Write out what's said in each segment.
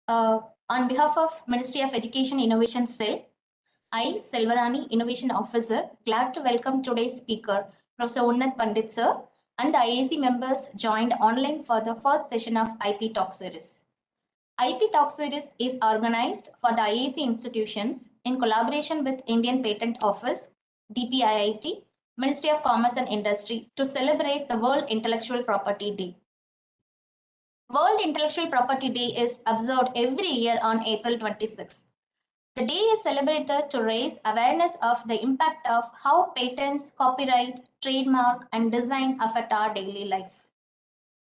On behalf of Ministry of Education Innovation Cell, I, Selvarani, Innovation Officer, glad to welcome today's speaker, Professor Unnat Pandit sir, and the IAC members joined online for the first session of IP Talk Series. IP Talk Series is organized for the IAC institutions in collaboration with Indian Patent Office, DPIIT, Ministry of Commerce and Industry to celebrate the World Intellectual Property Day. World Intellectual Property Day is observed every year on April 26. The day is celebrated to raise awareness of the impact of how patents, copyright, trademark, and design affect our daily life.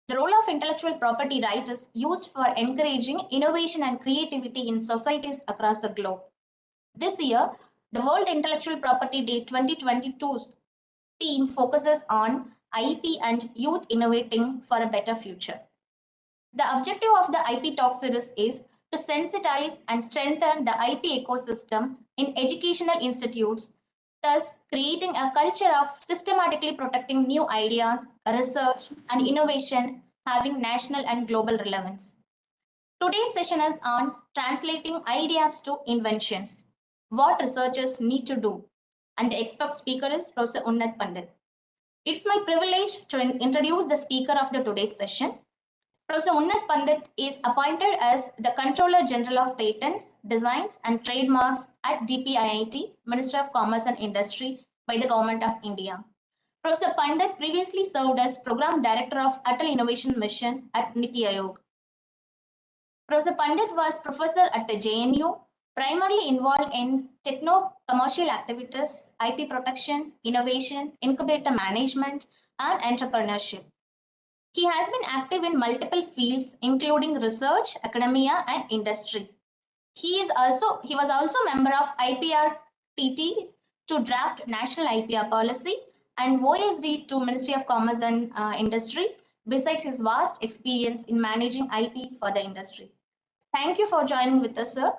The role of intellectual property right is used for encouraging innovation and creativity in societies across the globe. This year, the World Intellectual Property Day 2022's theme focuses on IP and youth innovating for a better future. The objective of the IP Talk series is to sensitize and strengthen the IP ecosystem in educational institutes, thus creating a culture of systematically protecting new ideas, research, and innovation having national and global relevance. Today's session is on translating ideas to inventions, what researchers need to do, and the expert speaker is Professor Unnat Pandit. It's my privilege to introduce the speaker of the today's session. Professor Unnat Pandit is appointed as the Controller General of Patents, Designs and Trademarks at DPIIT, Ministry of Commerce and Industry by the Government of India. Professor Pandit previously served as Program Director of Atal Innovation Mission at Niti Aayog. Professor Pandit was professor at the JNU, primarily involved in techno-commercial activities, IP protection, innovation, incubator management, and entrepreneurship. He has been active in multiple fields, including research, academia, and industry. He was also member of IPRTT to draft National IPR Policy and OSD to Ministry of Commerce and Industry, besides his vast experience in managing IP for the industry. Thank you for joining with us, sir.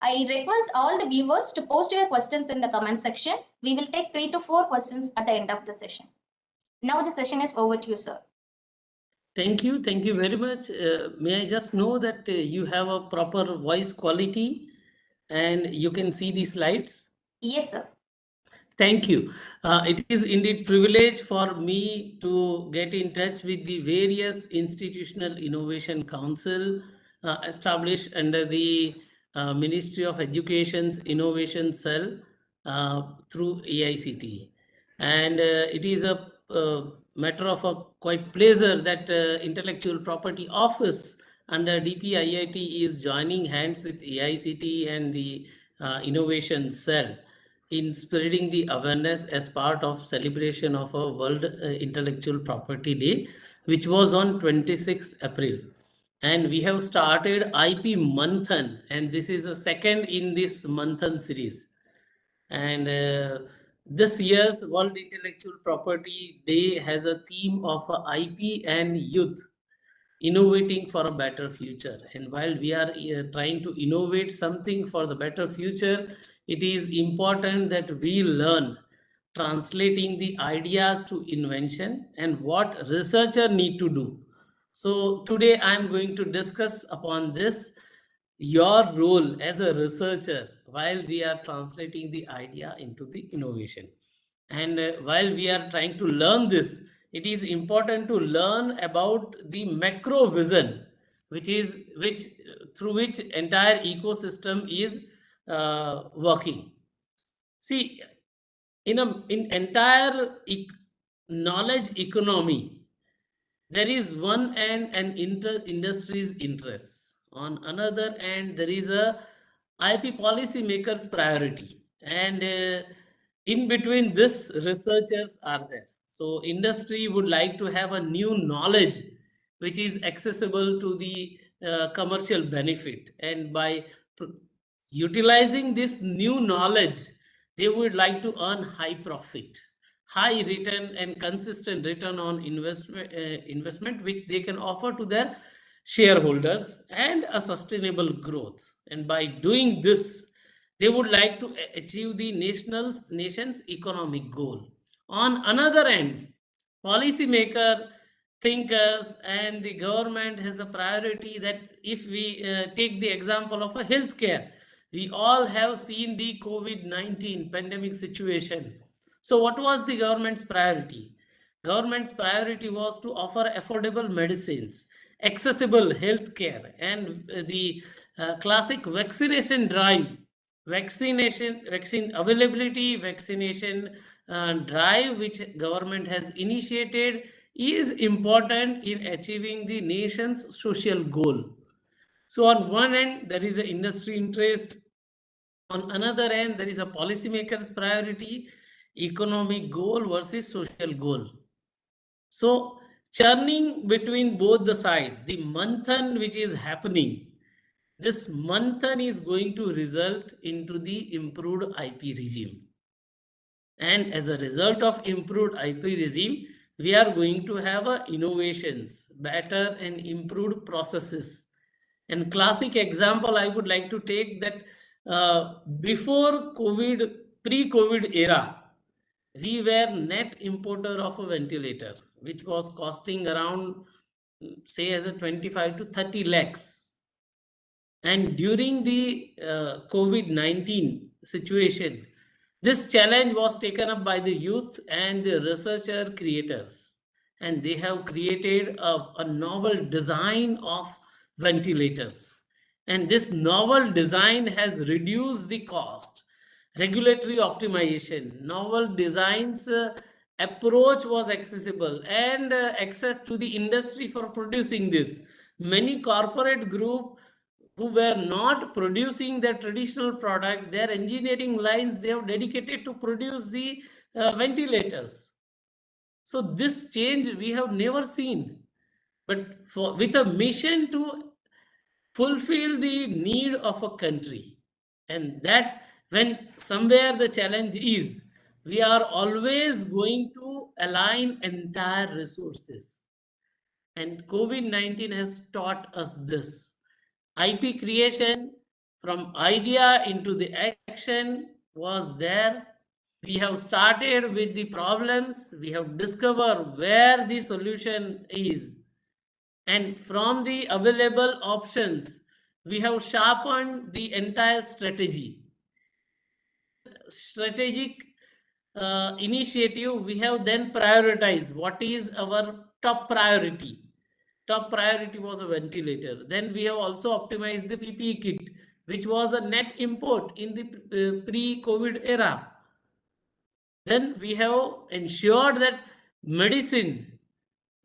I request all the viewers to post your questions in the comment section. We will take 3 to 4 questions at the end of the session. Now the session is over to you, sir. Thank you very much. May I just know that you have a proper voice quality and you can see the slides? Yes, sir. Thank you. It is indeed privilege for me to get in touch with the various institutional innovation council established under the Ministry of Education's Innovation Cell through AICT. And it is a matter of a quite pleasure that Intellectual Property Office under DPIIT is joining hands with AICT and the Innovation Cell in spreading the awareness as part of celebration of a World Intellectual Property Day, which was on 26th April. And we have started IP Manthan, and this is a second in this Manthan series. And this year's World Intellectual Property Day has a theme of IP and youth, innovating for a better future. And while we are trying to innovate something for the better future, it is important that we learn translating the ideas to invention and what researcher need to do. So today I am going to discuss upon this, your role as a researcher while we are translating the idea into the innovation. And while we are trying to learn this, it is important to learn about the macro vision, which through which entire ecosystem is working. See, in entire knowledge economy, there is one end an industry's interests. On another end, there is a IP policymakers' priority, and in between this, researchers are there. So industry would like to have a new knowledge which is accessible to the commercial benefit, and by utilizing this new knowledge, they would like to earn high profit, high return and consistent return on investment which they can offer to their shareholders, and a sustainable growth. And by doing this, they would like to achieve the nation's economic goal. On another end, policymaker thinkers, and the government has a priority that if we take the example of a healthcare, we all have seen the COVID-19 pandemic situation. So what was the government's priority? Government's priority was to offer affordable medicines, accessible healthcare, and the classic vaccination drive, vaccine availability, vaccination drive, which government has initiated, is important in achieving the nation's social goal. So on one end, there is an industry interest. On another end, there is a policymaker's priority, economic goal versus social goal. So churning between both the sides, the manthan which is happening, this manthan is going to result into the improved IP regime. And as a result of improved IP regime, we are going to have innovations, better and improved processes. And classic example I would like to take that before COVID, pre-COVID era, we were net importer of a ventilator, which was costing around, say, as a 25 to 30 lakhs. And during the COVID-19 situation, this challenge was taken up by the youth and the researcher creators. And they have created a novel design of ventilators. And this novel design has reduced the cost, regulatory optimization, novel designs approach was accessible, and access to the industry for producing this. Many corporate group who were not producing their traditional product, their engineering lines, they have dedicated to produce the ventilators. So this change we have never seen. But with a mission to fulfill the need of a country, and that when somewhere the challenge is, we are always going to align entire resources. And COVID-19 has taught us this. IP creation from idea into the action was there. We have started with the problems, we have discovered where the solution is, and from the available options, we have sharpened the entire strategy. Strategic initiative, we have then prioritized what is our top priority. Top priority was a ventilator. Then we have also optimized the PPE kit, which was a net import in the pre-COVID era. Then we have ensured that medicine,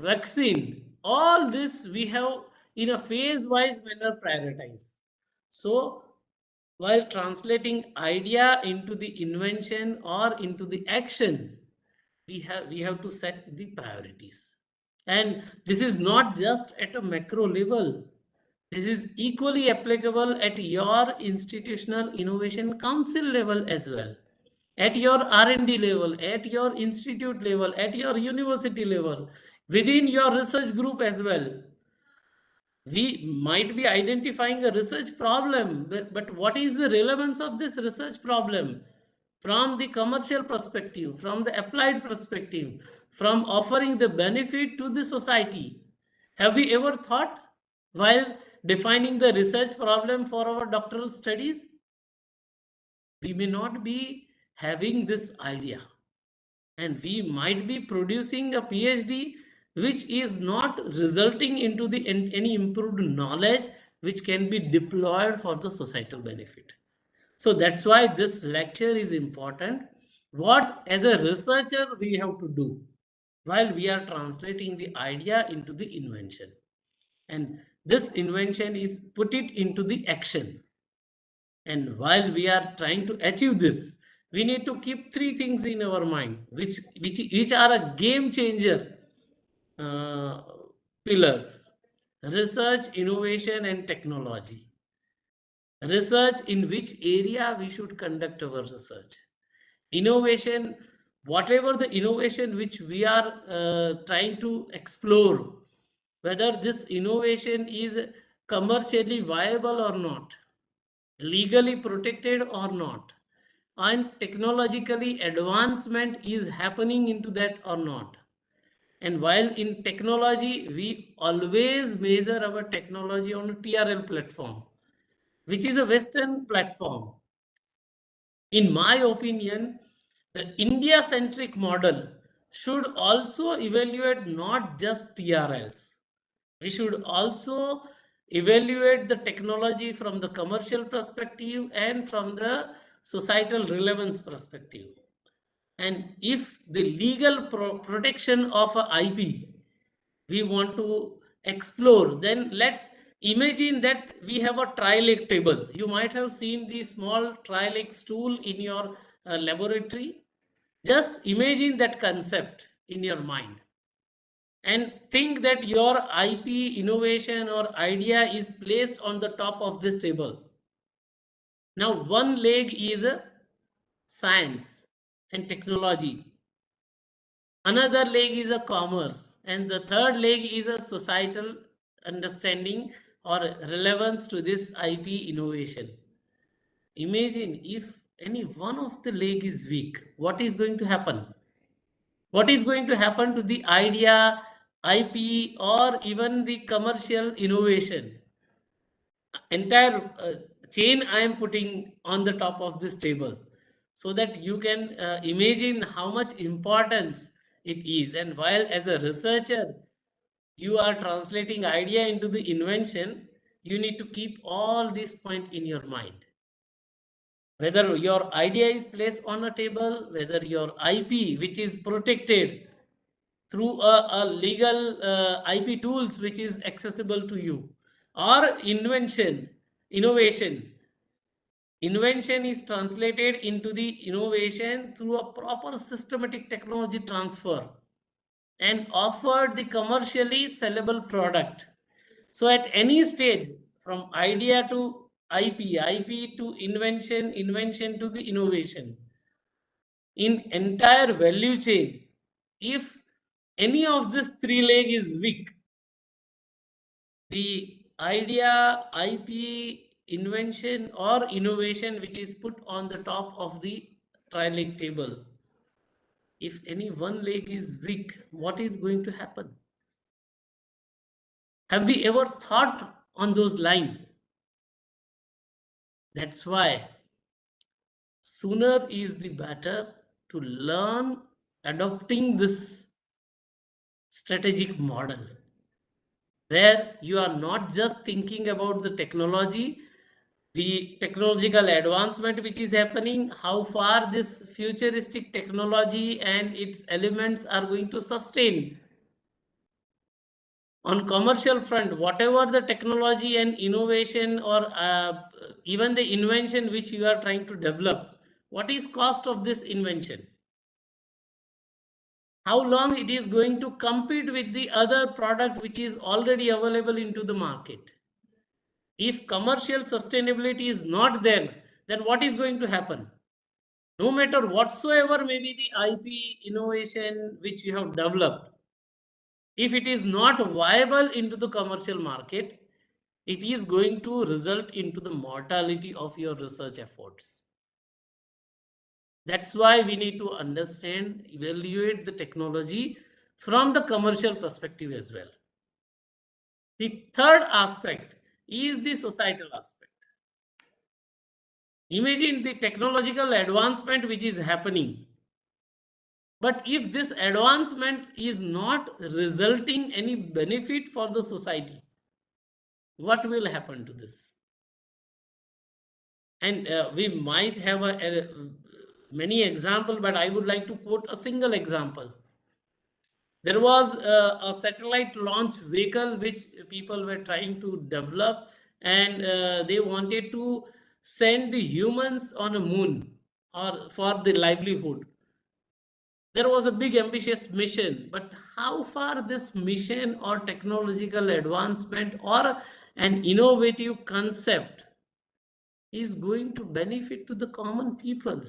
vaccine, all this we have in a phase-wise manner prioritized. So while translating idea into the invention or into the action, we have to set the priorities. And this is not just at a macro level. This is equally applicable at your institutional innovation council level as well, at your R&D level, at your institute level, at your university level, within your research group as well. We might be identifying a research problem, but what is the relevance of this research problem from the commercial perspective, from the applied perspective, from offering the benefit to the society? Have we ever thought while defining the research problem for our doctoral studies? We may not be having this idea, and we might be producing a PhD which is not resulting into the any improved knowledge which can be deployed for the societal benefit. So that's why this lecture is important. What as a researcher we have to do while we are translating the idea into the invention, and this invention is put it into the action. And while we are trying to achieve this, we need to keep three things in our mind, which are a game changer uh, pillars: research, innovation, and technology. Research, in which area we should conduct our research. Innovation, whatever the innovation which we are trying to explore, whether this innovation is commercially viable or not, legally protected or not, and technologically advancement is happening into that or not. And while in technology, we always measure our technology on a TRL platform, which is a Western platform. In my opinion, the India-centric model should also evaluate not just TRLs. We should also evaluate the technology from the commercial perspective and from the societal relevance perspective. And if the legal protection of a IP we want to explore, then let's imagine that we have a tri-leg table. You might have seen the small tri-leg stool in your laboratory. Just imagine that concept in your mind and think that your IP innovation or idea is placed on the top of this table. Now, one leg is a science and technology. Another leg is a commerce, and the third leg is a societal understanding or relevance to this IP innovation. Imagine if any one of the leg is weak, what is going to happen? What is going to happen to the idea, IP, or even the commercial innovation? Entire chain I am putting on the top of this table so that you can imagine how much importance it is. And while as a researcher you are translating idea into the invention, you need to keep all these points in your mind. Whether your idea is placed on a table, whether your IP, which is protected through a legal IP tools which is accessible to you, or innovation. Invention is translated into the innovation through a proper systematic technology transfer and offered the commercially sellable product. So at any stage, from idea to IP to invention, invention to the innovation, in entire value chain, if any of this three leg is weak, the idea, IP, invention or innovation which is put on the top of the tri-leg table, if any one leg is weak, what is going to happen? Have we ever thought on those lines? That's why sooner is the better to learn adopting this strategic model where you are not just thinking about the technology, the technological advancement which is happening, how far this futuristic technology and its elements are going to sustain. On commercial front, whatever the technology and innovation or even the invention which you are trying to develop, what is cost of this invention? How long it is going to compete with the other product which is already available into the market? If commercial sustainability is not there, then what is going to happen? No matter whatsoever may be the IP innovation which you have developed, if it is not viable into the commercial market, it is going to result into the mortality of your research efforts. That's why we need to understand, evaluate the technology from the commercial perspective as well. The third aspect is the societal aspect. Imagine the technological advancement which is happening. But if this advancement is not resulting any benefit for the society, what will happen to this? And we might have many examples, but I would like to quote a single example. There was a satellite launch vehicle which people were trying to develop, and they wanted to send the humans on a moon or for the livelihood. There was a big ambitious mission, but how far this mission or technological advancement or an innovative concept is going to benefit to the common people?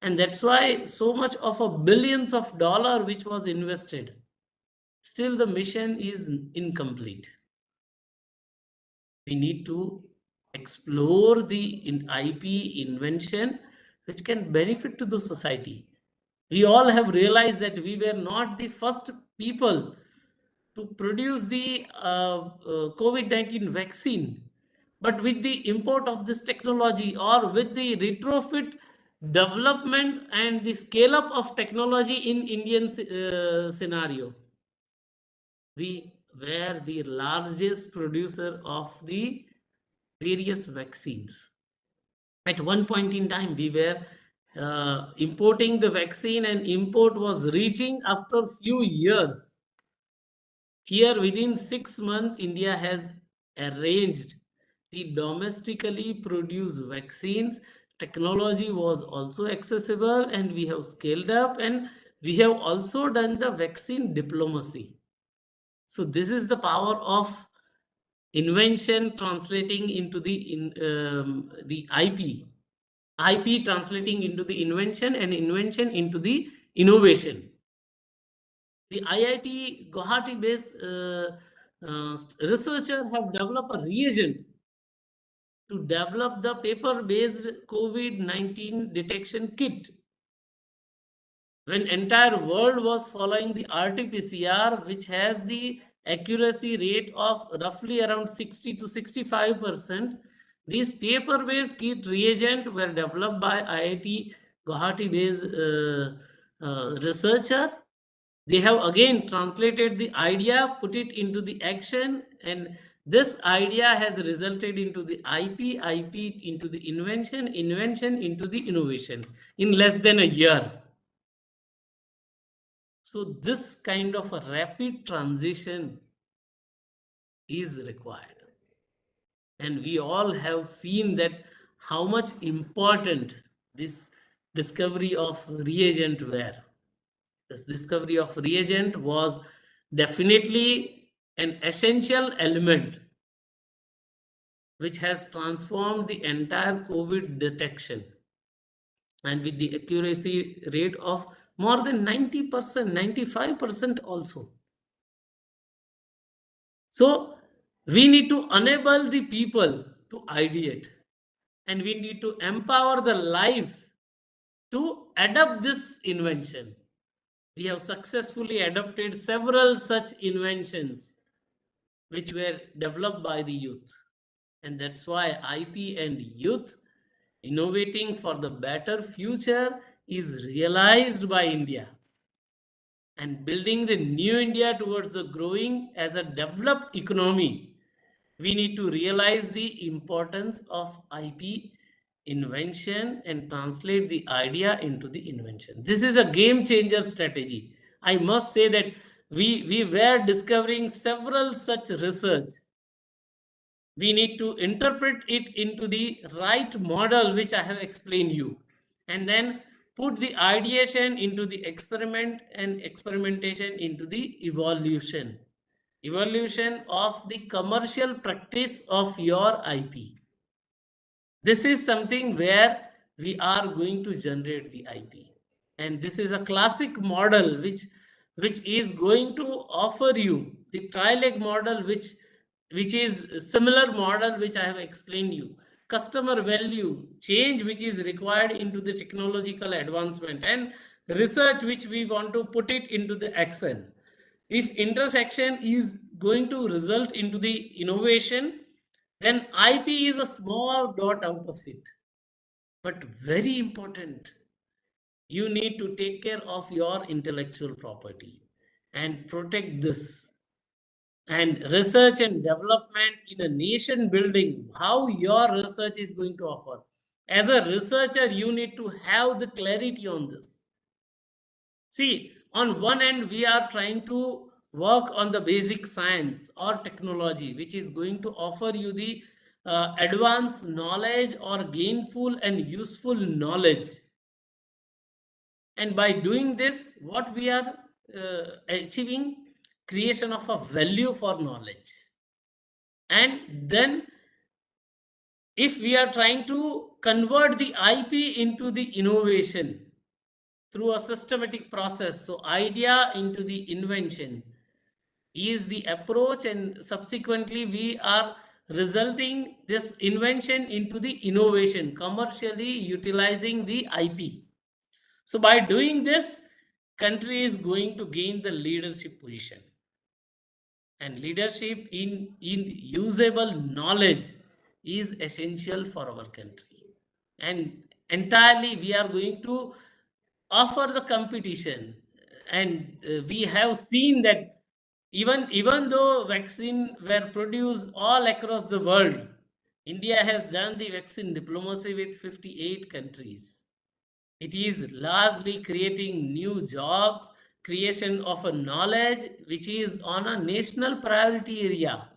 And that's why so much of a billions of dollar which was invested, still the mission is incomplete. We need to explore the IP invention which can benefit to the society. We all have realized that we were not the first people to produce the COVID-19 vaccine, but with the import of this technology, or with the retrofit development and the scale up of technology in Indian scenario, we were the largest producer of the various vaccines. At one point in time, we were importing the vaccine, and import was reaching after few years. Here, within 6 months, India has arranged the domestically produced vaccines. Technology was also accessible, and we have scaled up, and we have also done the vaccine diplomacy. So this is the power of invention translating into the IP translating into the invention, and invention into the innovation. The IIT Guwahati based researcher have developed a reagent to develop the paper based COVID-19 detection kit. When entire world was following the RT-PCR, which has the accuracy rate of roughly around 60 to 65%, these paper-based kit reagent were developed by IIT Guwahati-based researcher. They have again translated the idea, put it into the action, and this idea has resulted into the IP into the invention into the innovation in less than a year. So this kind of a rapid transition is required. And we all have seen that how much important this discovery of reagent were. This discovery of reagent was definitely an essential element which has transformed the entire COVID detection, and with the accuracy rate of more than 90%, 95% also. So we need to enable the people to ideate, and we need to empower the lives to adopt this invention. We have successfully adopted several such inventions which were developed by the youth. And that's why IP and youth innovating for the better future is realized by India. And building the new India towards the growing as a developed economy, we need to realize the importance of IP invention and translate the idea into the invention. This is a game changer strategy. I must say that we were discovering several such research. We need to interpret it into the right model, which I have explained you, and then put the ideation into the experiment, and experimentation into the evolution of the commercial practice of your IP. This is something where we are going to generate the IP, and this is a classic model which is going to offer you the trial model, which is similar model which I have explained you. Customer value change which is required into the technological advancement, and research which we want to put it into the action. If intersection is going to result into the innovation, then IP is a small dot out of it. But very important, you need to take care of your intellectual property and protect this. And research and development in a nation building, how your research is going to offer. As a researcher, you need to have the clarity on this. See, on one end, we are trying to work on the basic science or technology, which is going to offer you the advanced knowledge or gainful and useful knowledge. And by doing this, what we are achieving? Creation of a value for knowledge. And then if we are trying to convert the IP into the innovation through a systematic process, so idea into the invention is the approach, and subsequently we are resulting this invention into the innovation, commercially utilizing the IP. So by doing this, country is going to gain the leadership position. And leadership in usable knowledge is essential for our country. And entirely we are going to offer the competition. And we have seen that even though vaccine were produced all across the world, India has done the vaccine diplomacy with 58 countries. It is largely creating new jobs, creation of a knowledge which is on a national priority area.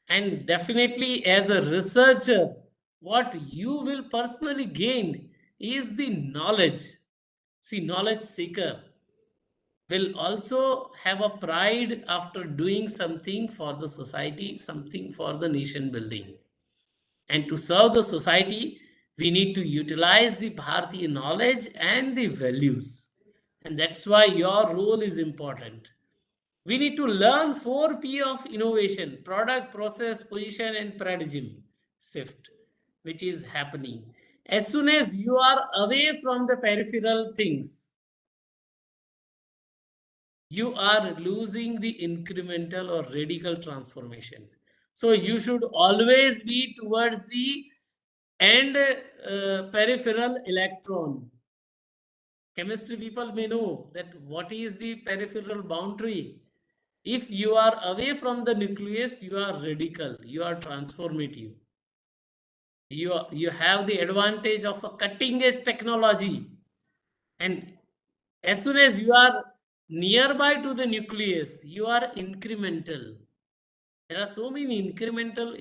And definitely, as a researcher, what you will personally gain is the knowledge. See, knowledge seeker will also have a pride after doing something for the society, something for the nation building. And to serve the society, we need to utilize the Bharatiya knowledge and the values. And that's why your role is important. We need to learn 4P of innovation: product, process, position, and paradigm shift, which is happening. As soon as you are away from the peripheral things, you are losing the incremental or radical transformation. So you should always be towards the end peripheral electron. Chemistry people may know that what is the peripheral boundary. If you are away from the nucleus, you are radical, you are transformative. You have the advantage of a cutting edge technology. And as soon as you are nearby to the nucleus, you are incremental. There are so many incremental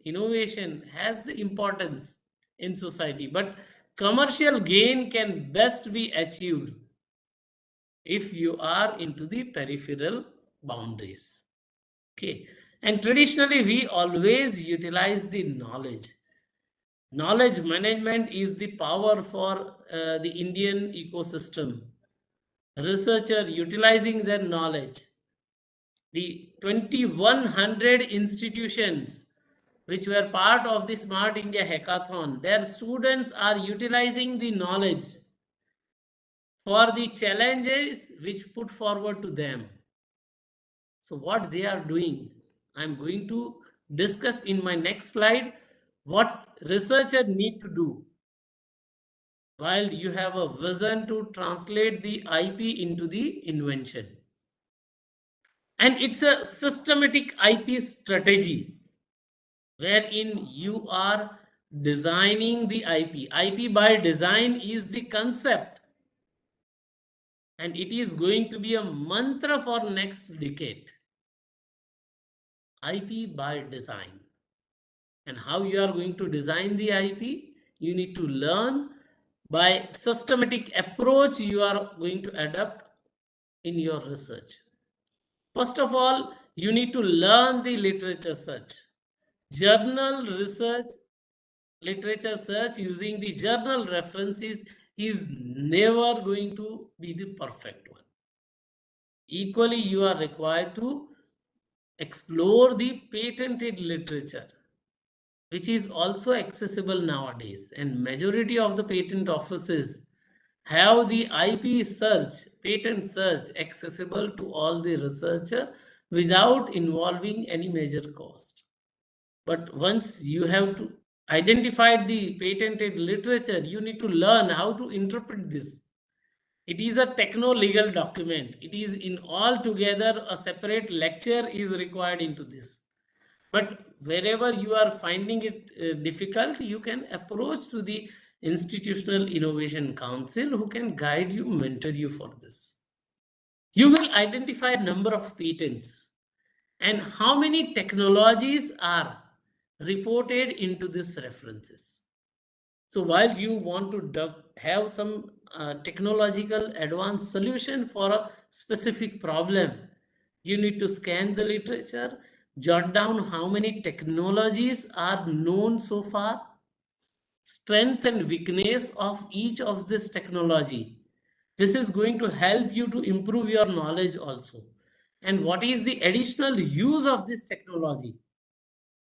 innovation has the importance in society, but commercial gain can best be achieved if you are into the peripheral boundaries. Okay. And traditionally, we always utilize the knowledge. Knowledge management is the power for the Indian ecosystem. Researcher utilizing their knowledge. The 2100 institutions which were part of the Smart India Hackathon, their students are utilizing the knowledge for the challenges which put forward to them. So what they are doing, I'm going to discuss in my next slide what researcher need to do while you have a vision to translate the IP into the invention. And it's a systematic IP strategy wherein you are designing the IP. IP by design is the concept, and it is going to be a mantra for next decade. IP by design. And how you are going to design the IP, you need to learn by systematic approach you are going to adopt in your research. First of all, you need to learn the literature search. Journal research, literature search using the journal references is never going to be the perfect one. Equally, you are required to explore the patented literature, which is also accessible nowadays. And majority of the patent offices have the IP search, patent search accessible to all the researcher without involving any major cost. But once you have to identify the patented literature, you need to learn how to interpret this. It is a techno-legal document. It is in all together a separate lecture is required into this. But wherever you are finding it difficult, you can approach to the Institutional Innovation Council who can guide you, mentor you for this. You will identify a number of patents and how many technologies are reported into these references. So while you want to have some technological advanced solution for a specific problem, you need to scan the literature, jot down how many technologies are known so far, strength and weakness of each of this technology. This is going to help you to improve your knowledge also. And what is the additional use of this technology,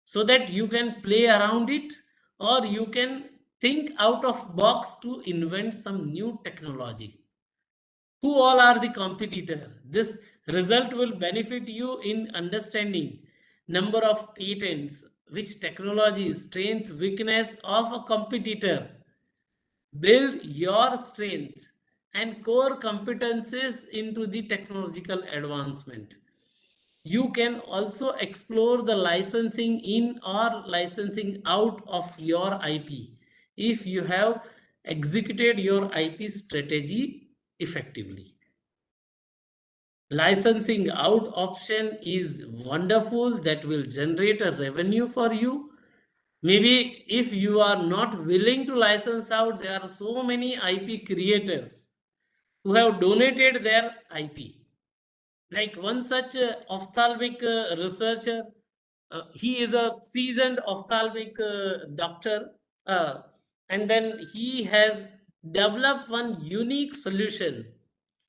so that you can play around it or you can think out of box to invent some new technology. who all are the competitor. This result will benefit you in understanding number of patents, which technology, strength, weakness of a competitor. Build your strength and core competencies into the technological advancement. You can also explore the licensing in or licensing out of your IP if you have executed your IP strategy effectively. Licensing out option is wonderful, that will generate a revenue for you. Maybe if you are not willing to license out, there are so many IP creators who have donated their IP. Like one such ophthalmic researcher, he is a seasoned ophthalmic doctor, uh, and then he has developed one unique solution.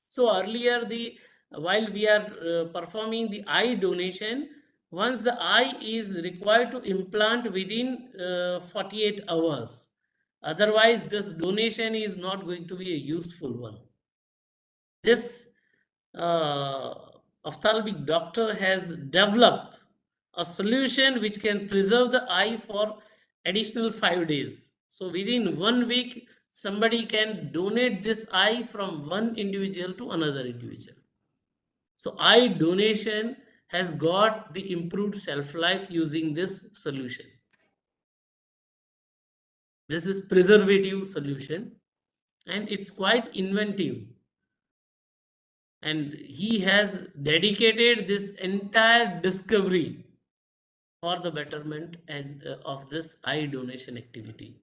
So earlier, while we are performing the eye donation, once the eye is required to implant within 48 hours. Otherwise, this donation is not going to be a useful one. This uh, ophthalmic doctor has developed a solution which can preserve the eye for additional 5 days. So within 1 week, somebody can donate this eye from one individual to another individual. So eye donation has got the improved shelf life using this solution. This is preservative solution and it's quite inventive. And he has dedicated this entire discovery for the betterment and of this eye donation activity.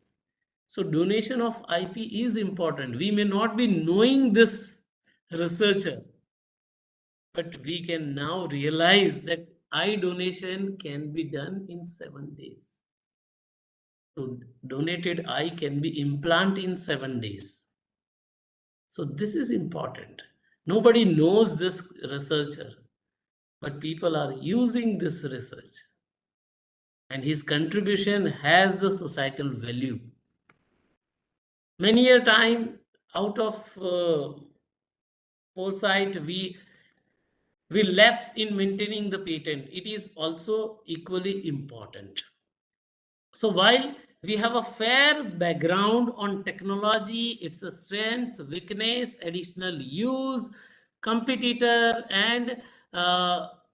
So donation of IP is important. We may not be knowing this researcher, but we can now realize that eye donation can be done in 7 days. So donated eye can be implanted in 7 days. So this is important. Nobody knows this researcher, but people are using this research. And his contribution has the societal value. Many a time, out of foresight, we lapse in maintaining the patent. It is also equally important. So while we have a fair background on technology, its a strength, weakness, additional use, competitor, and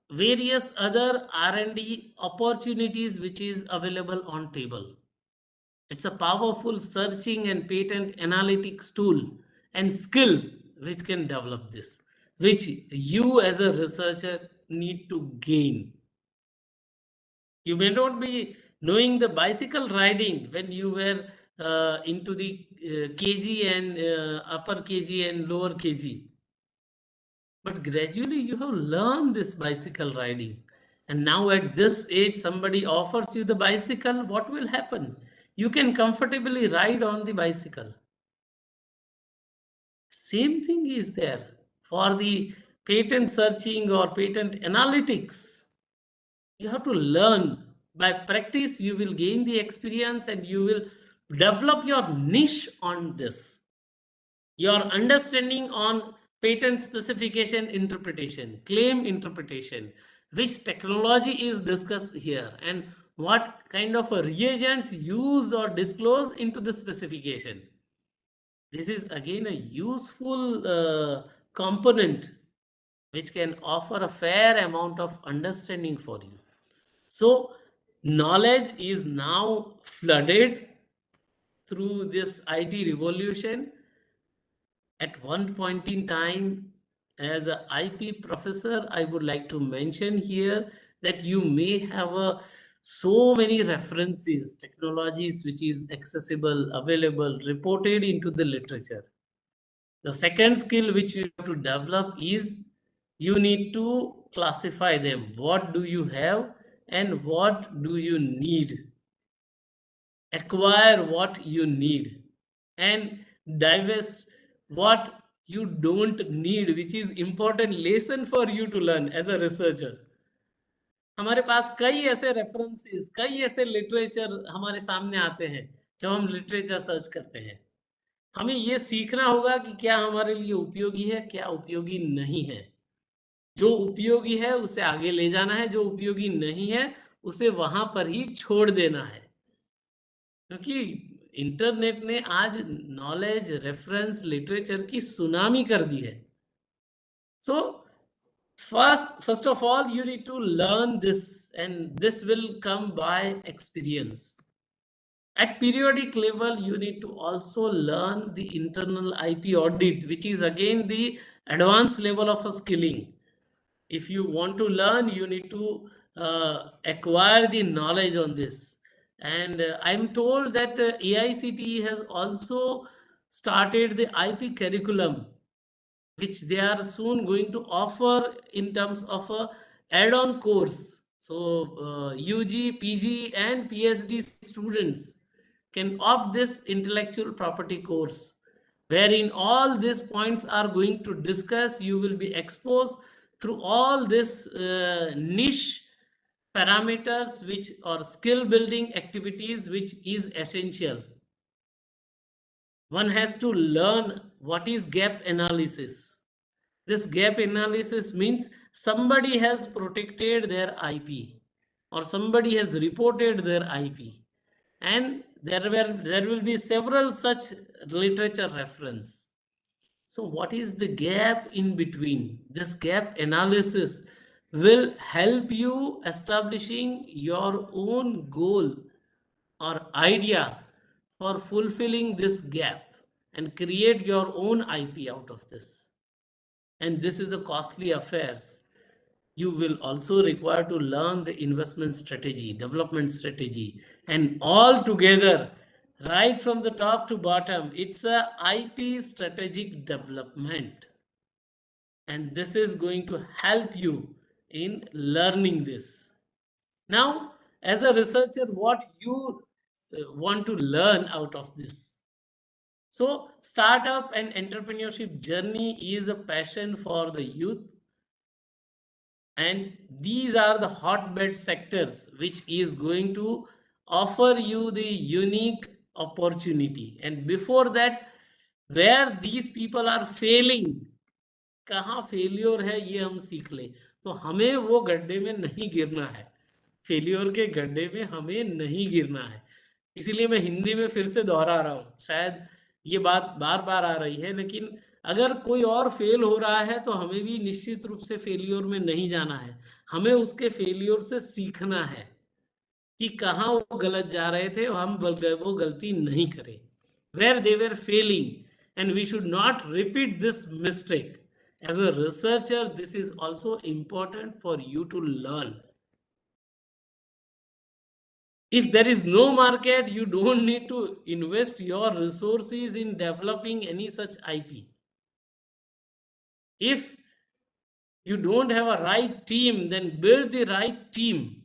various other R&D opportunities which is available on table. It's a powerful searching and patent analytics tool and skill which can develop this, which you as a researcher need to gain. You may not be knowing the bicycle riding when you were into the KG and upper KG and lower KG. But gradually you have learned this bicycle riding. And now at this age, somebody offers you the bicycle, what will happen? You can comfortably ride on the bicycle. Same thing is there for the patent searching or patent analytics. You have to learn. By practice, you will gain the experience and you will develop your niche on this. Your understanding on patent specification interpretation, claim interpretation, which technology is discussed here, and what kind of reagents used or disclosed into the specification. This is again a useful component which can offer a fair amount of understanding for you. So knowledge is now flooded through this IT revolution. At one point in time, as an IP professor, I would like to mention here that you may have so many references, technologies which is accessible, available, reported into the literature. The second skill which you have to develop is you need to classify them. What do you have and what do you need? Acquire what you need and divest what you don't need, which is important lesson for you to learn as a researcher. हमारे पास कई ऐसे references, कई ऐसे literature हमारे सामने आते हैं जब हम लिटरेचर सर्च करते हैं. हमें ये सीखना होगा कि क्या हमारे लिए उपयोगी है, क्या उपयोगी नहीं है। जो उपयोगी है उसे आगे ले जाना है, जो उपयोगी नहीं है उसे वहां पर ही छोड़ देना है। क्योंकि इंटरनेट ने आज नॉलेज, रेफरेंस, लिटरेचर की सुनामी कर दी है। सो first of all, you need to learn this, and this will come by experience. At periodic level, you need to also learn the internal IP audit, which is again the advanced level of a skilling. If you want to learn, you need to acquire the knowledge on this. And I'm told that AICTE has also started the IP curriculum, which they are soon going to offer in terms of a add-on course. So UG, PG and PhD students can opt this intellectual property course, wherein all these points are going to discuss. You will be exposed through all this niche parameters which or skill building activities which is essential. One has to learn what is gap analysis. This gap analysis means somebody has protected their IP or somebody has reported their IP, and there will be several such literature reference. So what is the gap in between? This gap analysis will help you establishing your own goal or idea for fulfilling this gap and create your own IP out of this. And this is a costly affairs. You will also require to learn the investment strategy, development strategy, and all together, right from the top to bottom, it's a IP strategic development. And this is going to help you in learning this. Now, as a researcher, what you want to learn out of this? So, startup and entrepreneurship journey is a passion for the youth, and these are the hotbed sectors which is going to offer you the unique opportunity. And before that, where these people are failing, कहाँ failure है ये हम सीख लें, तो हमें वो गड्ढे में नहीं गिरना है, फेलियर के गड्ढे में हमें नहीं गिरना है। इसीलिए मैं हिंदी में फिर से दोहरा रहा हूँ, शायद ये बात बार बार आ रही है, लेकिन अगर कोई और फेल हो रहा है तो हमें भी निश्चित रूप से फेलियर में नहीं जाना है, हमें उसके फेलियर से सीखना है कि कहाँ वो गलत जा रहे थे और हम वो गलती नहीं करें, where they were failing, and we should not repeat this mistake. As a researcher, this is also important for you to learn. If there is no market, you don't need to invest your resources in developing any such IP. If you don't have a right team, then build the right team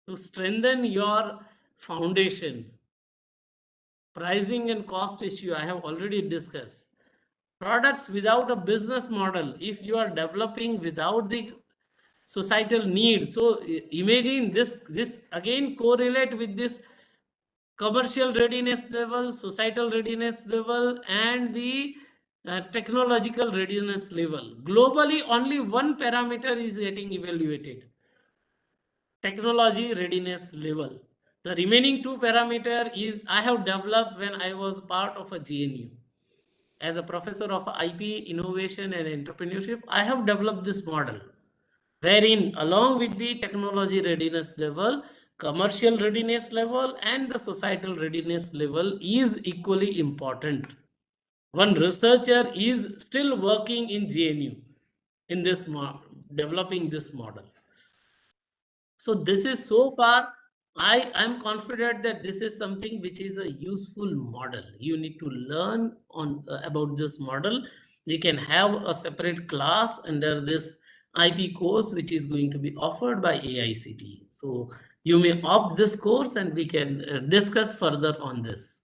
to strengthen your foundation. Pricing and cost issue, I have already discussed. Products without a business model, if you are developing without the societal need, so imagine this again correlate with this commercial readiness level, societal readiness level, and the technological readiness level. Globally, only one parameter is getting evaluated: technology readiness level. The remaining two parameter is I have developed when I was part of a GNU. As a professor of IP, innovation and entrepreneurship, I have developed this model, wherein along with the technology readiness level, commercial readiness level and the societal readiness level is equally important. One researcher is still working in GNU in this developing this model. So this is so far, I am confident that this is something which is a useful model. You need to learn on about this model. You can have a separate class under this IP course, which is going to be offered by AICTE. So you may opt this course and we can discuss further on this.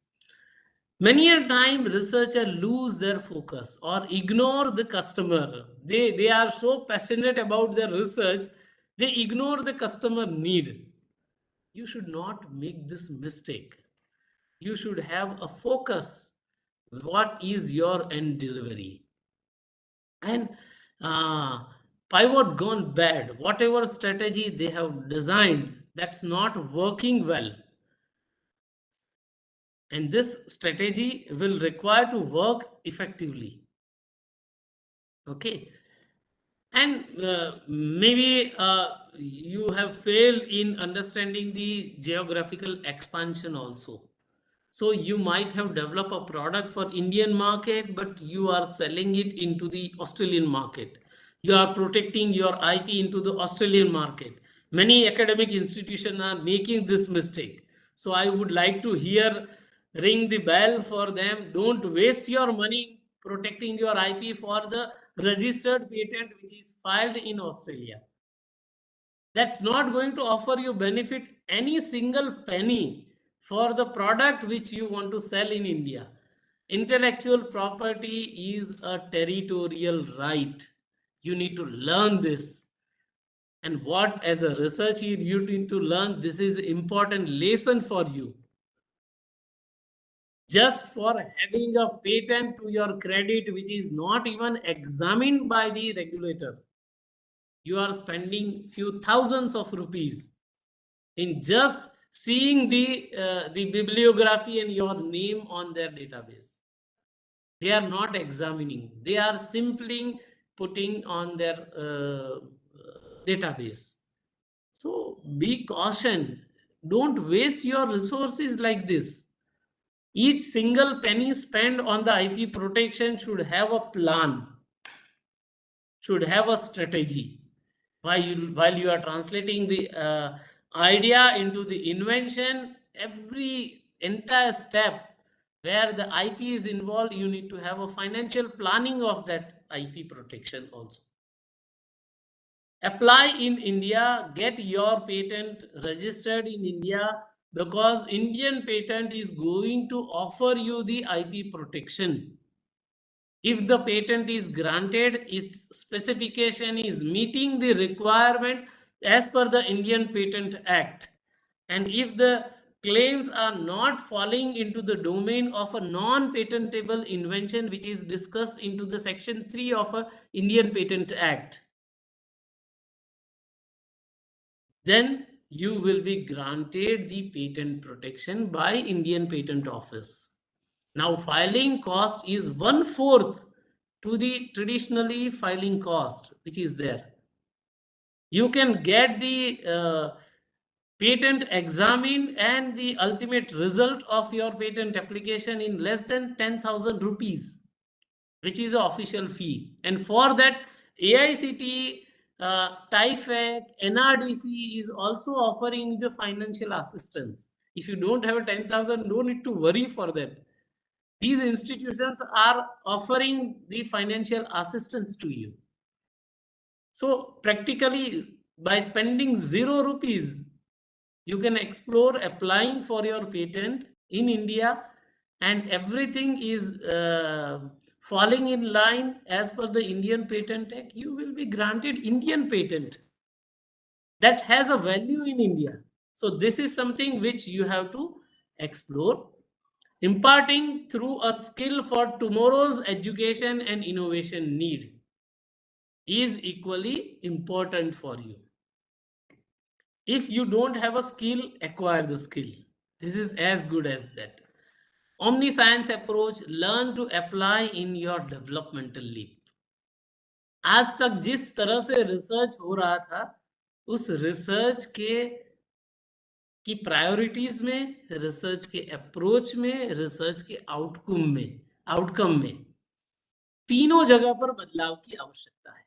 Many a time researchers lose their focus or ignore the customer. They are so passionate about their research, they ignore the customer need. You should not make this mistake. You should have a focus what is your end delivery. And pivot gone bad, whatever strategy they have designed, that's not working well. And this strategy will require to work effectively. Okay. And maybe you have failed in understanding the geographical expansion also. So you might have developed a product for Indian market, but you are selling it into the Australian market. You are protecting your IP into the Australian market. Many academic institutions are making this mistake. So I would like to hear, ring the bell for them. Don't waste your money protecting your IP for the registered patent which is filed in Australia. That's not going to offer you benefit any single penny for the product which you want to sell in India. Intellectual property is a territorial right. You need to learn this. And what as a researcher you need to learn, this is important lesson for you. Just for having a patent to your credit which is not even examined by the regulator, you are spending few thousands of rupees in just seeing the bibliography and your name on their database. They are not examining, they are simply putting on their database. So be caution, don't waste your resources like this. Each single penny spent on the IP protection should have a plan, should have a strategy. While you are translating the idea into the invention, every entire step where the IP is involved, you need to have a financial planning of that IP protection also. Apply in India, get your patent registered in India, because Indian patent is going to offer you the IP protection. If the patent is granted, its specification is meeting the requirement as per the Indian Patent Act. And if the claims are not falling into the domain of a non-patentable invention, which is discussed into the section 3 of a Indian Patent Act, then you will be granted the patent protection by Indian Patent Office. Now, filing cost is 1/4 to the traditionally filing cost, which is there. You can get the patent examined and the ultimate result of your patent application in less than 10,000 rupees, which is the official fee. And for that, AICT, TIFAC, NRDC is also offering the financial assistance. If you don't have a 10,000, no need to worry for that. These institutions are offering the financial assistance to you. So practically, by spending 0 rupees, you can explore applying for your patent in India, and everything is falling in line as per the Indian Patent Act. You will be granted Indian patent that has a value in India. So this is something which you have to explore. Imparting through a skill for tomorrow's education and innovation need is equally important for you. If you don't have a skill, acquire the skill. This is as good as that. Omniscience approach, learn to apply in your developmental leap. आज तक जिस तरह से research हो रहा था, उस research के की प्रायोरिटीज में, रिसर्च के अप्रोच में, रिसर्च के आउटकम में तीनों जगह पर बदलाव की आवश्यकता है.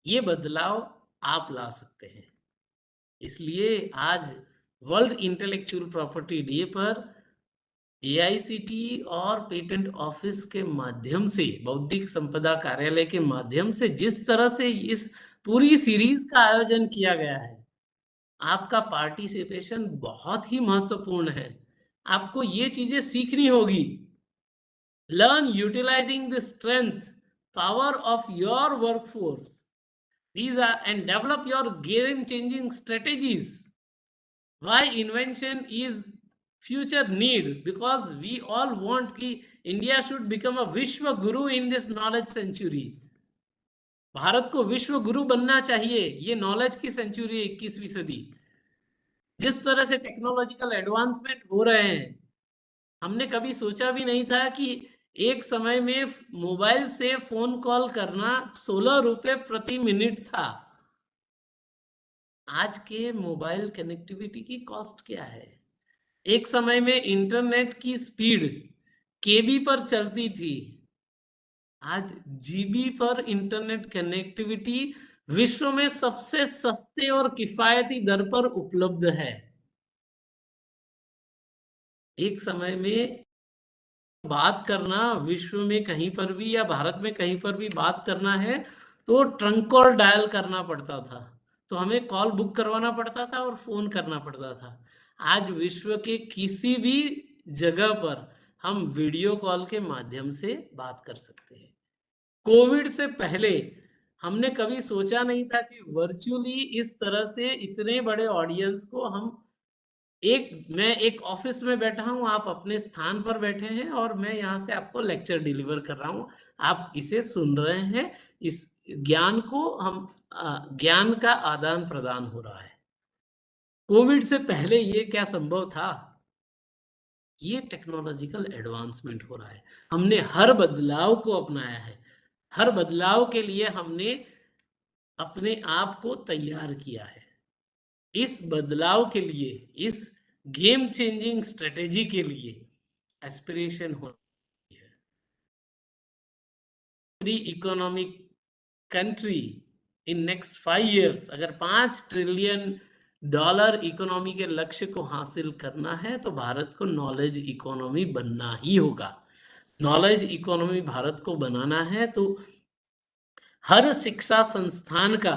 ये बदलाव आप ला सकते हैं. इसलिए आज वर्ल्ड इंटेलेक्चुअल प्रॉपर्टी डे पर एआईसीटी और पेटेंट ऑफिस के माध्यम से, बौद्धिक संपदा कार्यालय के माध्यम से जिस तरह से इस पूरी सीरीज का आयोजन किया गया है, आपका पार्टिसिपेशन बहुत ही महत्वपूर्ण है. आपको ये चीजें सीखनी होगी. Learn utilising the strength, power of your workforce. These are, and develop your game changing strategies. Why invention is future need, because we all want कि India should become a विश्व गुरु in this knowledge century. Bharat को विश्व गुरु बनना चाहिए ये knowledge की century 21वीं सदी। जिस तरह से टेक्नोलॉजिकल एडवांसमेंट हो रहे हैं, हमने कभी सोचा भी नहीं था कि एक समय में मोबाइल से फोन कॉल करना 16 रुपए प्रति मिनट था। आज के मोबाइल कनेक्टिविटी की कॉस्ट क्या है? एक समय में इंटरनेट की स्पीड केबी पर चलती थी, आज जीबी पर इंटरनेट कनेक्टिविटी विश्व में सबसे सस्ते और किफायती दर पर उपलब्ध है। एक समय में बात करना विश्व में कहीं पर भी या भारत में कहीं पर भी बात करना है तो ट्रंक कॉल डायल करना पड़ता था, तो हमें कॉल बुक करवाना पड़ता था और फोन करना पड़ता था। आज विश्व के किसी भी जगह पर हम वीडियो कॉल के माध्यम से बात कर सकते हैं। कोविड से पहले हमने कभी सोचा नहीं था कि वर्चुअली इस तरह से इतने बड़े ऑडियंस को हम मैं एक ऑफिस में बैठा हूं, आप अपने स्थान पर बैठे हैं और मैं यहां से आपको लेक्चर डिलीवर कर रहा हूं, आप इसे सुन रहे हैं, इस ज्ञान को हम ज्ञान का आदान प्रदान हो रहा है। कोविड से पहले ये क्या संभव था? ये टेक्नोलॉजिकल एडवांसमेंट हो रहा है, हमने हर बदलाव को अपनाया है, हर बदलाव के लिए हमने अपने आप को तैयार किया है। इस बदलाव के लिए, इस गेम चेंजिंग स्ट्रेटेजी के लिए एस्पिरेशन हो रही है। Economic country in next 5 years अगर $5 ट्रिलियन इकोनॉमी के लक्ष्य को हासिल करना है तो भारत को नॉलेज इकोनॉमी बनना ही होगा। नॉलेज इकोनॉमी भारत को बनाना है तो हर शिक्षा संस्थान का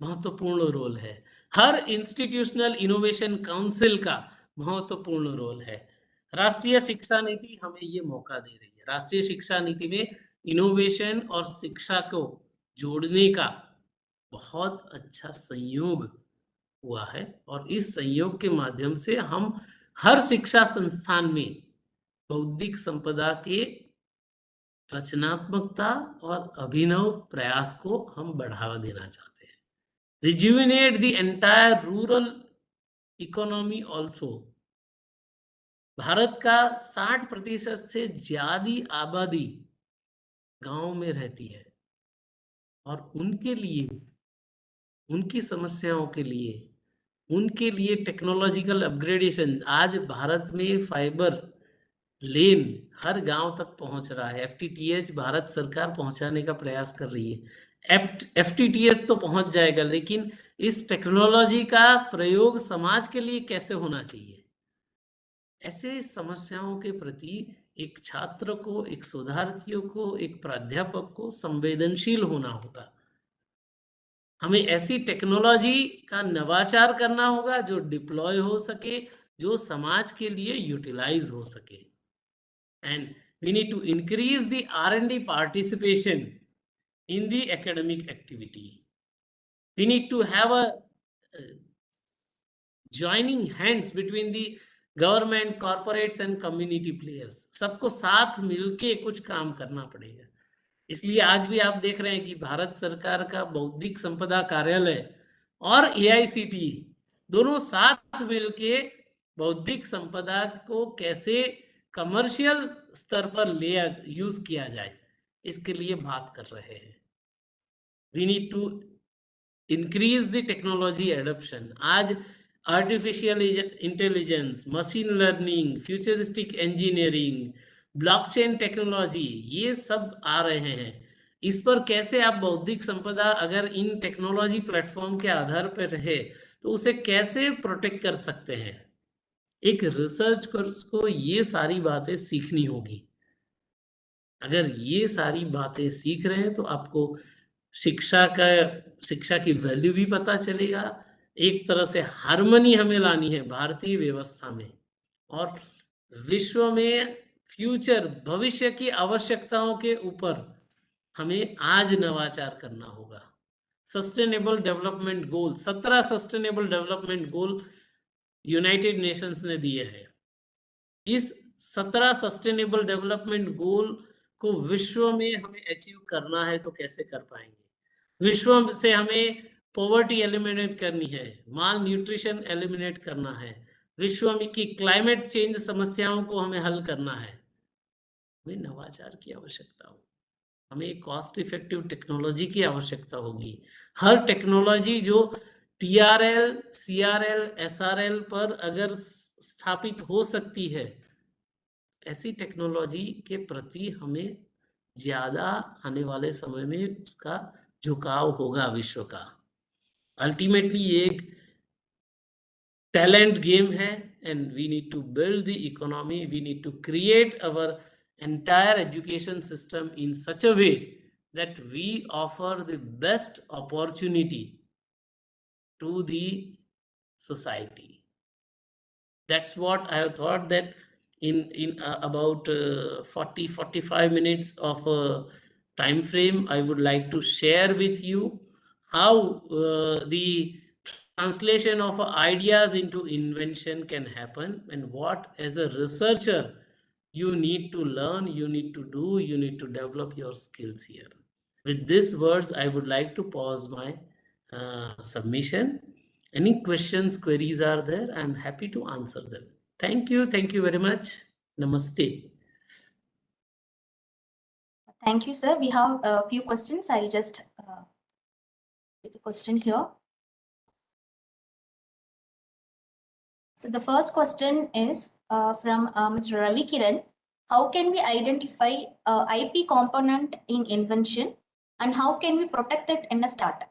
महत्वपूर्ण रोल है, हर इंस्टीट्यूशनल इनोवेशन काउंसिल का महत्वपूर्ण रोल है। राष्ट्रीय शिक्षा नीति हमें ये मौका दे रही है। राष्ट्रीय शिक्षा नीति में इनोवेशन और शिक्षा को जोड़ने का बहुत अच्छा संयोग हुआ है और इस संयोग के माध्यम से हम हर शिक्षा संस्थान में बौद्धिक संपदा के रचनात्मकता और अभिनव प्रयास को हम बढ़ावा देना चाहते हैं। Rejuvenate the entire rural economy also. Bharat का 60% से ज्यादा आबादी गांव में रहती है और उनके लिए, उनकी समस्याओं के लिए, उनके लिए टेक्नोलॉजिकल अपग्रेडेशन। आज भारत में फाइबर लेन हर गांव तक पहुंच रहा है। एफटीटीएच भारत सरकार पहुंचाने का प्रयास कर रही है। एफटीटीएच तो पहुंच जाएगा, लेकिन इस टेक्नोलॉजी का प्रयोग समाज के लिए कैसे होना चाहिए, ऐसे समस्याओं के प्रति एक छात्र को, एक शोधार्थियों को, एक प्राध्यापक को संवेदनशील होना होगा। हमें ऐसी टेक्नोलॉजी का नवाचार करना होगा जो डिप्लॉय हो सके, जो समाज के लिए यूटिलाइज हो सके। And we need to increase the R&D participation in the academic activity. We need to have a joining hands between the government, corporates and community players. सबको साथ मिलके कुछ काम करना पड़ेगा। इसलिए आज भी आप देख रहे हैं कि भारत सरकार का बौद्धिक संपदा कार्यालय और AICTE दोनों साथ मिलके बौद्धिक संपदा को कैसे कमर्शियल स्तर पर यूज किया जाए, इसके लिए बात कर रहे हैं। We need to increase the technology adoption. आज artificial intelligence, machine learning, futuristic engineering, blockchain technology, ये सब आ रहे हैं। इस पर कैसे आप बौद्धिक संपदा अगर इन टेक्नोलॉजी प्लेटफॉर्म के आधार पर रहे तो उसे कैसे प्रोटेक्ट कर सकते हैं, एक रिसर्च को ये सारी बातें सीखनी होगी। अगर ये सारी बातें सीख रहे हैं तो आपको शिक्षा की वैल्यू भी पता चलेगा। एक तरह से हार्मनी हमें लानी है भारतीय व्यवस्था में, और विश्व में फ्यूचर, भविष्य की आवश्यकताओं के ऊपर हमें आज नवाचार करना होगा। Sustainable development goal, 17 sustainable development goal United Nations ने दिए हैं। इस 17 सस्टेनेबल डेवलपमेंट गोल को विश्व में हमें अचीव करना है तो कैसे कर पाएंगे। विश्व से हमें पॉवर्टी एलिमिनेट करनी है, माल न्यूट्रिशन एलिमिनेट करना है, विश्व में की क्लाइमेट चेंज समस्याओं को हमें हल करना है। हमें नवाचार की आवश्यकता होगी, हमें कॉस्ट इफेक्टिव टेक्नोलॉजी की आवश्यकता होगी। हर टेक्नोलॉजी जो TRL, CRL, SRL पर अगर स्थापित हो सकती है, ऐसी टेक्नोलॉजी के प्रति हमें ज्यादा आने वाले समय में उसका झुकाव होगा विश्व का। अल्टीमेटली एक टैलेंट गेम है, and we need to build the economy, we need to create our entire education system in such a way that we offer the best opportunity to the society. That's what I have thought, that in about 40-45 minutes of time frame, I would like to share with you how the translation of ideas into invention can happen, and what as a researcher you need to learn, you need to do, you need to develop your skills here. With these words, I would like to pause my submission. Any questions, queries are there, I'm happy to answer them. Thank you very much. Namaste. Thank you, sir. We have a few questions. I'll just put the question here. So the first question is from Mr. Ravi Kiran. How can we identify IP component in invention, and how can we protect it in a startup?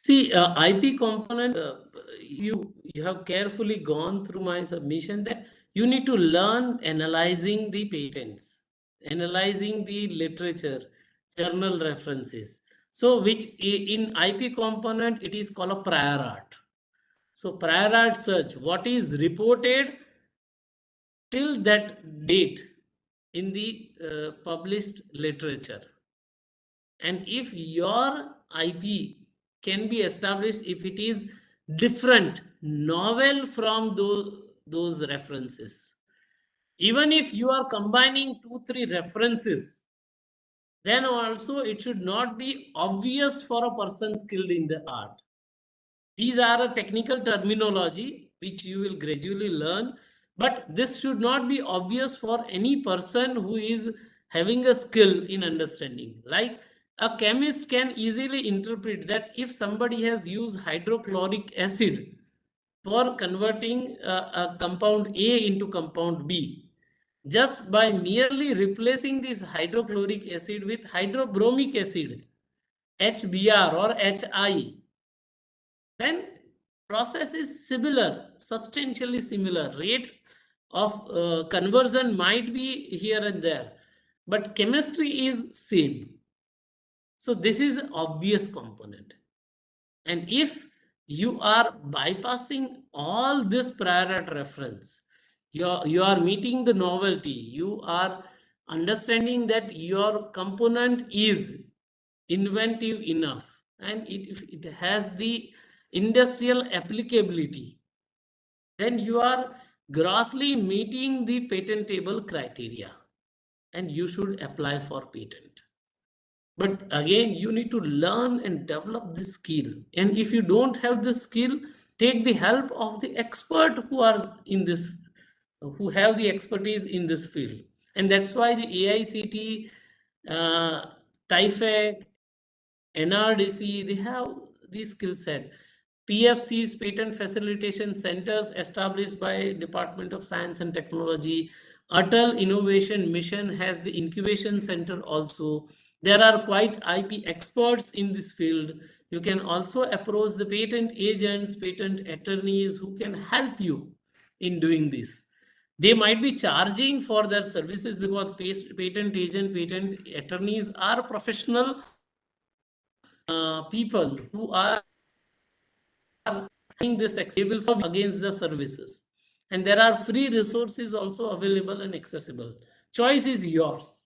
See, IP component, you have carefully gone through my submission that you need to learn analyzing the patents, analyzing the literature, journal references. So which in IP component, it is called a prior art. So prior art search, what is reported till that date in the published literature. And if your IP can be established, if it is different, novel from those references, even if you are combining 2-3 references, then also it should not be obvious for a person skilled in the art. These are a technical terminology which you will gradually learn, but this should not be obvious for any person who is having a skill in understanding. Like a chemist can easily interpret that if somebody has used hydrochloric acid for converting a compound A into compound B, just by merely replacing this hydrochloric acid with hydrobromic acid, HBr or HI, then process is similar, substantially similar. Rate of conversion might be here and there, but chemistry is same. So this is an obvious component. And if you are bypassing all this prior art reference, you are meeting the novelty, you are understanding that your component is inventive enough, and if it has the industrial applicability, then you are grossly meeting the patentable criteria, and you should apply for patent. But again, you need to learn and develop this skill. And if you don't have the skill, take the help of the expert who are in this, who have the expertise in this field. And that's why the AICT, TIFAC, NRDC, they have the skill set. PFCs, Patent Facilitation Centers, established by Department of Science and Technology. Atal Innovation Mission has the incubation center also. There are quite IP experts in this field. You can also approach the patent agents, patent attorneys who can help you in doing this. They might be charging for their services because patent agent, patent attorneys are professional people who are having this, they will serve against the services. And there are free resources also available and accessible. Choice is yours.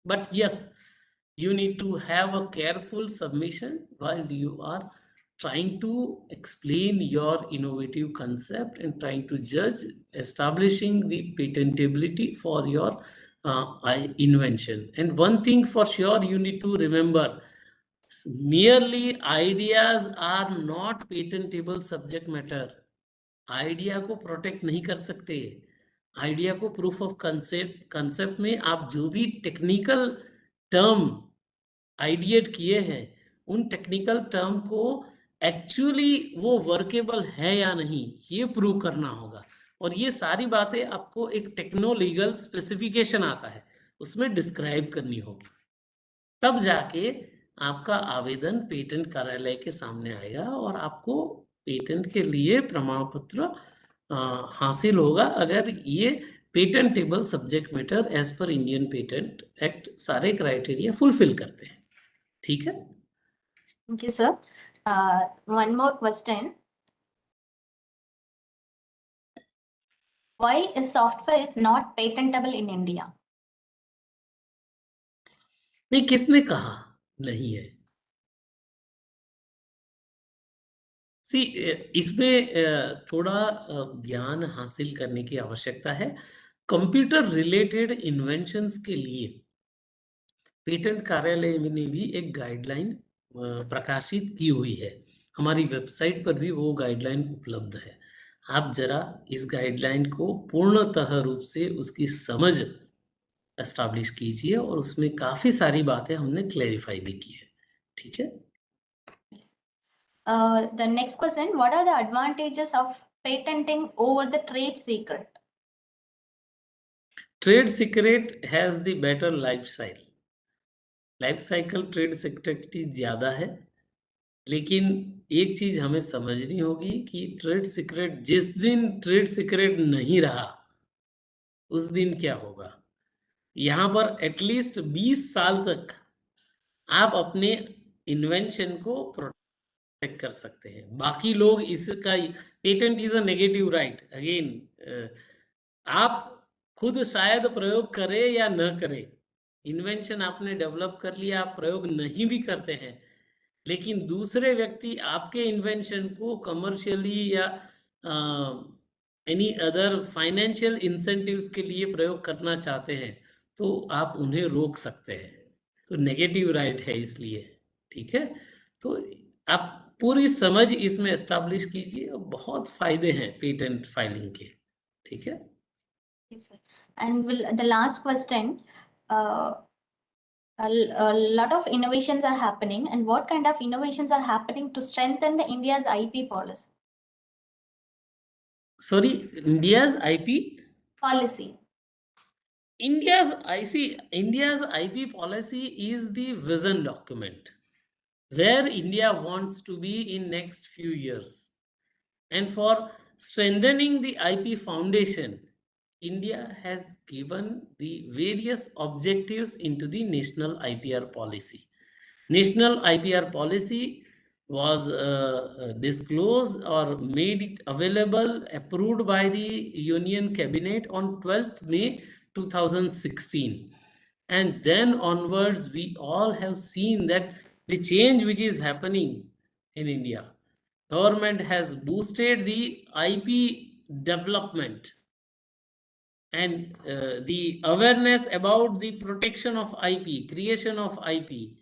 But yes, you need to have a careful submission while you are trying to explain your innovative concept and trying to judge establishing the patentability for your invention. And one thing for sure you need to remember, merely ideas are not patentable subject matter. Idea को protect नहीं कर सकते. Idea को proof of concept में आप जो भी technical term ideate किए हैं, उन टेक्निकल टर्म को एक्चुअली वो वर्केबल है या नहीं, ये प्रूव करना होगा. और ये सारी बातें आपको एक टेक्नो लीगल स्पेसिफिकेशन आता है, उसमें डिस्क्राइब करनी होगी. तब जाके आपका आवेदन पेटेंट कार्यालय के सामने आएगा और आपको पेटेंट के लिए प्रमाण पत्र हासिल होगा, अगर ये patentable subject matter as per Indian patent act सारे क्राइटेरिया फुलफिल करते हैं. ठीक है. Thank you, sir. One more question. Why is software is not patentable in India? नहीं, किसने कहा नहीं है? सी, इसमें थोड़ा ज्ञान हासिल करने की आवश्यकता है. कंप्यूटर रिलेटेड इन्वेंशंस के लिए पेटेंट कार्यालय ने भी एक गाइडलाइन प्रकाशित की हुई है. हमारी वेबसाइट पर भी वो गाइडलाइन उपलब्ध है. आप जरा इस गाइडलाइन को पूर्णतः रूप से उसकी समझ एस्टैब्लिश कीजिए, और उसमें काफी सारी बातें हमने क्लैरिफाई भी की है. ठीक है. The next question, what are the advantages of patenting over the trade secret? Trade secret has the better life cycle trade secret की ज्यादा है, लेकिन एक चीज हमें समझनी होगी कि ट्रेड सीक्रेट, जिस दिन ट्रेड सीक्रेट नहीं रहा उस दिन क्या होगा. यहाँ पर एटलीस्ट 20 साल तक आप अपने इन्वेंशन को प्रोटेक्ट कर सकते हैं. बाकी लोग इसका, patent is a negative right. Again, आप खुद शायद प्रयोग करें या न करें, इन्वेंशन आपने डेवलप कर लिया, आप प्रयोग नहीं भी करते हैं, लेकिन दूसरे व्यक्ति आपके इन्वेंशन को कमर्शियली या एनी अदर फाइनेंशियल इंसेंटिव्स के लिए प्रयोग करना चाहते हैं, तो आप उन्हें रोक सकते हैं. तो नेगेटिव राइट है इसलिए. ठीक है. तो आप पूरी समझ इसमें एस्टैब्लिश कीजिए, और बहुत फायदे हैं पेटेंट फाइलिंग के. ठीक है. Yes, sir. And the last question, a lot of innovations are happening, and what kind of innovations are happening to strengthen the India's IP policy? Sorry, India's IP Policy. India's IP policy is the vision document where India wants to be in next few years. And for strengthening the IP foundation, India has given the various objectives into the national IPR policy. National IPR policy was disclosed or made it available, approved by the Union Cabinet on 12th May 2016. And then onwards, we all have seen that the change which is happening in India. Government has boosted the IP development, and the awareness about the protection of IP, creation of IP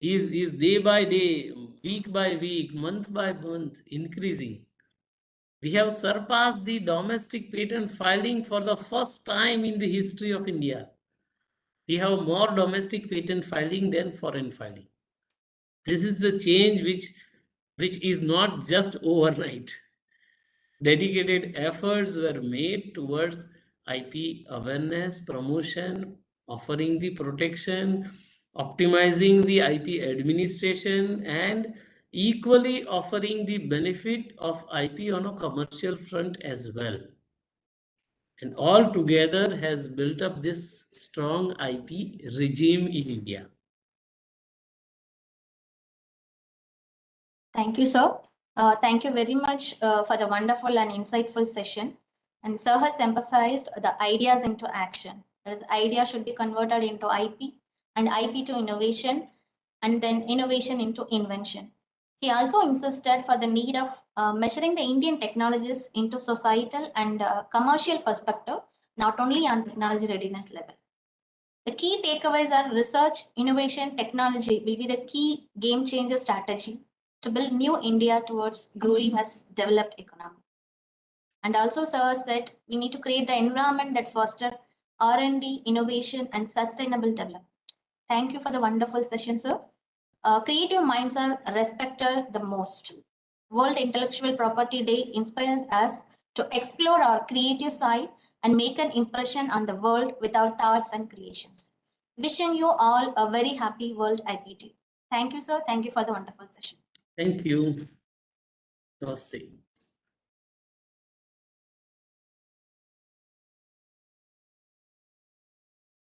is day by day, week by week, month by month increasing. We have surpassed the domestic patent filing for the first time in the history of India. We have more domestic patent filing than foreign filing. This is the change which is not just overnight. Dedicated efforts were made towards IP awareness, promotion, offering the protection, optimizing the IP administration, and equally offering the benefit of IP on a commercial front as well. And all together has built up this strong IP regime in India. Thank you, sir. Thank you very much for the wonderful and insightful session. And sir has emphasized the ideas into action. That is, idea should be converted into IP, and IP to innovation, and then innovation into invention. He also insisted for the need of measuring the Indian technologies into societal and commercial perspective, not only on technology readiness level. The key takeaways are research, innovation, technology will be the key game changer strategy to build new India towards growing as developed economy. And also, sir said we need to create the environment that foster R&D, innovation, and sustainable development. Thank you for the wonderful session, sir. Creative minds are respected the most. World Intellectual Property Day inspires us to explore our creative side and make an impression on the world with our thoughts and creations. Wishing you all a very happy World IPT. Thank you, sir. Thank you for the wonderful session. Thank you. Namaste.